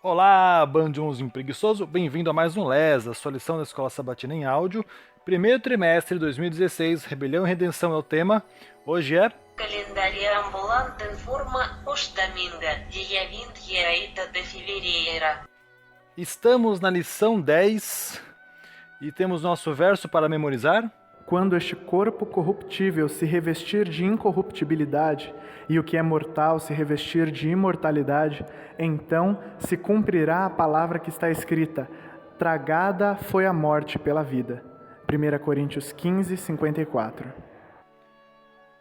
Olá, bandionzinho preguiçoso, bem-vindo a mais um LES, a sua lição da Escola Sabatina em áudio. Primeiro trimestre de 2016, Rebelião e Redenção é o tema. Hoje é... Calendário ambulante informa Ostaminga, dia 28 de fevereiro. Estamos na lição 10 e temos nosso verso para memorizar. Quando este corpo corruptível se revestir de incorruptibilidade, e o que é mortal se revestir de imortalidade, então se cumprirá a palavra que está escrita: tragada foi a morte pela vida. 1 Coríntios 15, 54.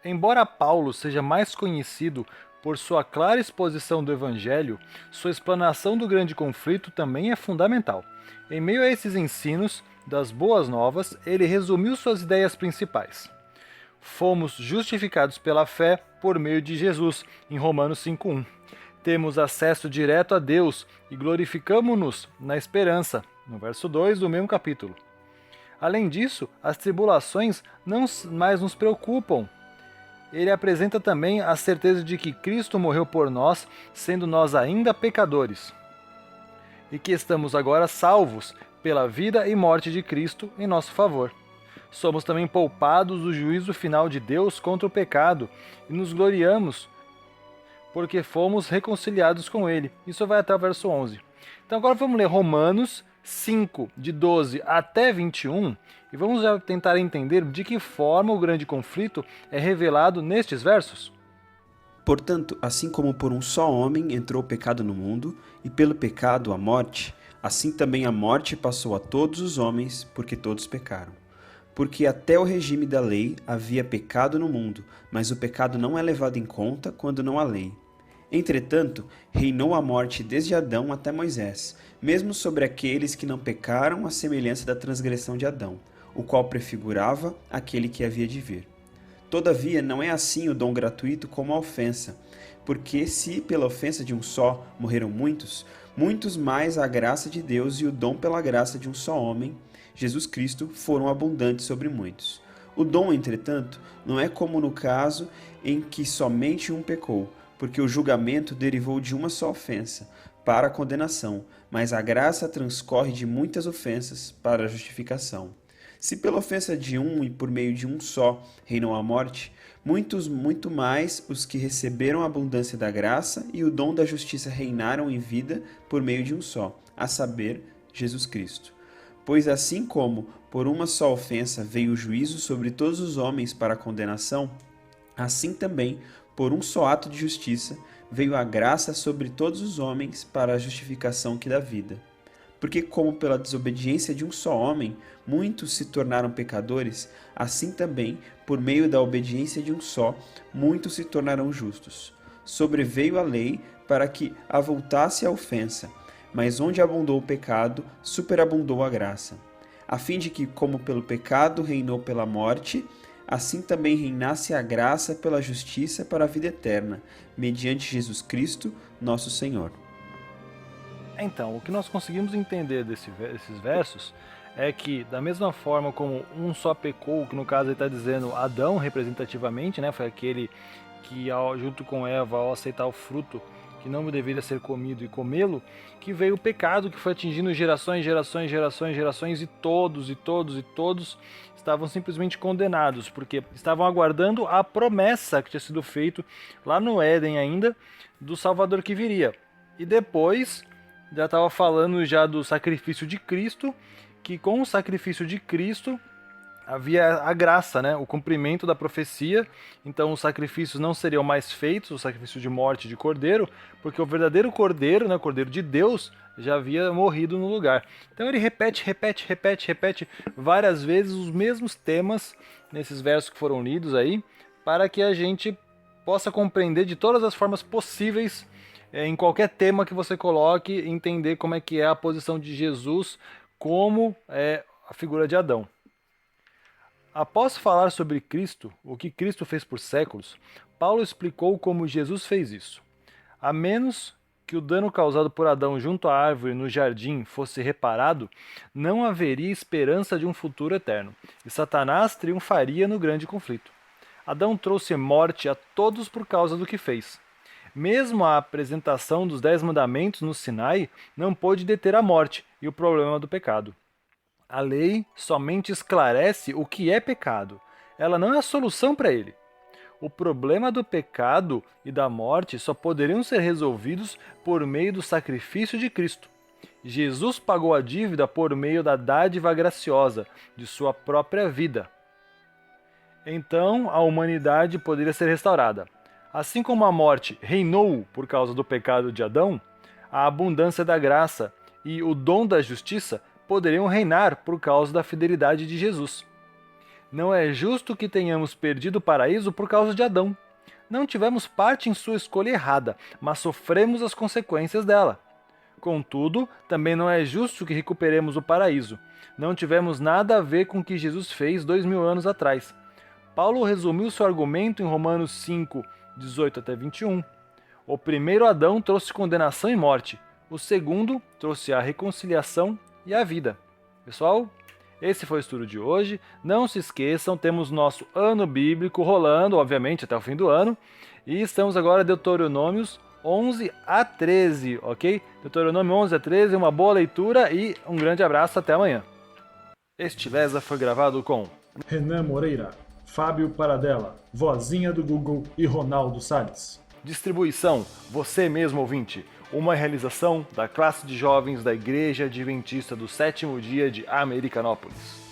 Embora Paulo seja mais conhecido por sua clara exposição do Evangelho, sua explanação do grande conflito também é fundamental. Em meio a esses ensinos das boas novas, ele resumiu suas ideias principais. Fomos justificados pela fé por meio de Jesus, em Romanos 5:1. Temos acesso direto a Deus e glorificamo-nos na esperança, no verso 2 do mesmo capítulo. Além disso, as tribulações não mais nos preocupam. Ele apresenta também a certeza de que Cristo morreu por nós, sendo nós ainda pecadores, e que estamos agora salvos pela vida e morte de Cristo em nosso favor. Somos também poupados do juízo final de Deus contra o pecado e nos gloriamos porque fomos reconciliados com Ele. Isso vai até o verso 11. Então agora vamos ler Romanos 5, de 12 até 21, e vamos já tentar entender de que forma o grande conflito é revelado nestes versos. Portanto, assim como por um só homem entrou o pecado no mundo, e pelo pecado a morte, assim também a morte passou a todos os homens, porque todos pecaram. Porque até o regime da lei havia pecado no mundo, mas o pecado não é levado em conta quando não há lei. Entretanto, reinou a morte desde Adão até Moisés, mesmo sobre aqueles que não pecaram à semelhança da transgressão de Adão, o qual prefigurava aquele que havia de vir. Todavia, não é assim o dom gratuito como a ofensa, porque se pela ofensa de um só morreram muitos, muitos mais a graça de Deus e o dom pela graça de um só homem, Jesus Cristo, foram abundantes sobre muitos. O dom, entretanto, não é como no caso em que somente um pecou, porque o julgamento derivou de uma só ofensa, para a condenação, mas a graça transcorre de muitas ofensas para a justificação. Se pela ofensa de um e por meio de um só reinou a morte, muito mais os que receberam a abundância da graça e o dom da justiça reinaram em vida por meio de um só, a saber, Jesus Cristo. Pois assim como por uma só ofensa veio o juízo sobre todos os homens para a condenação, assim também, por um só ato de justiça, veio a graça sobre todos os homens para a justificação que dá vida. Porque como pela desobediência de um só homem, muitos se tornaram pecadores, assim também, por meio da obediência de um só, muitos se tornarão justos. Sobreveio a lei para que avultasse a ofensa, mas onde abundou o pecado, superabundou a graça, a fim de que, como pelo pecado reinou pela morte, assim também reinasse a graça pela justiça para a vida eterna, mediante Jesus Cristo, nosso Senhor. Então, o que nós conseguimos entender desses versos é que, da mesma forma como um só pecou, que no caso ele está dizendo Adão representativamente, né, foi aquele que junto com Eva, ao aceitar o fruto que não deveria ser comido e comê-lo, que veio o pecado que foi atingindo gerações, gerações, gerações, gerações, e todos estavam simplesmente condenados, porque estavam aguardando a promessa que tinha sido feita lá no Éden ainda, do Salvador que viria. E depois, já estava falando já do sacrifício de Cristo, que com o sacrifício de Cristo havia a graça, né? O cumprimento da profecia. Então os sacrifícios não seriam mais feitos, o sacrifício de morte de cordeiro, porque o verdadeiro cordeiro, né, o cordeiro de Deus, já havia morrido no lugar. Então ele repete várias vezes os mesmos temas nesses versos que foram lidos aí, para que a gente possa compreender de todas as formas possíveis, em qualquer tema que você coloque, entender como é que é a posição de Jesus como a figura de Adão. Após falar sobre Cristo, o que Cristo fez por séculos, Paulo explicou como Jesus fez isso. A menos que o dano causado por Adão junto à árvore no jardim fosse reparado, não haveria esperança de um futuro eterno, e Satanás triunfaria no grande conflito. Adão trouxe morte a todos por causa do que fez. Mesmo a apresentação dos 10 mandamentos no Sinai não pôde deter a morte e o problema do pecado. A lei somente esclarece o que é pecado. Ela não é a solução para ele. O problema do pecado e da morte só poderiam ser resolvidos por meio do sacrifício de Cristo. Jesus pagou a dívida por meio da dádiva graciosa de sua própria vida. Então, a humanidade poderia ser restaurada. Assim como a morte reinou por causa do pecado de Adão, a abundância da graça e o dom da justiça poderiam reinar por causa da fidelidade de Jesus. Não é justo que tenhamos perdido o paraíso por causa de Adão. Não tivemos parte em sua escolha errada, mas sofremos as consequências dela. Contudo, também não é justo que recuperemos o paraíso. Não tivemos nada a ver com o que Jesus fez 2000 anos atrás. Paulo resumiu seu argumento em Romanos 5, 18 até 21. O primeiro Adão trouxe condenação e morte. O segundo trouxe a reconciliação e a vida. Pessoal, esse foi o estudo de hoje. Não se esqueçam, temos nosso ano bíblico rolando, obviamente, até o fim do ano. E estamos agora em Deuteronômios 11 a 13, ok? Deuteronômio 11 a 13, uma boa leitura e um grande abraço, até amanhã. Este Lesa foi gravado com Renan Moreira, Fábio Paradella, Vozinha do Google e Ronaldo Salles. distribuição Você Mesmo Ouvinte, uma realização da classe de jovens da Igreja Adventista do Sétimo Dia de Americanópolis.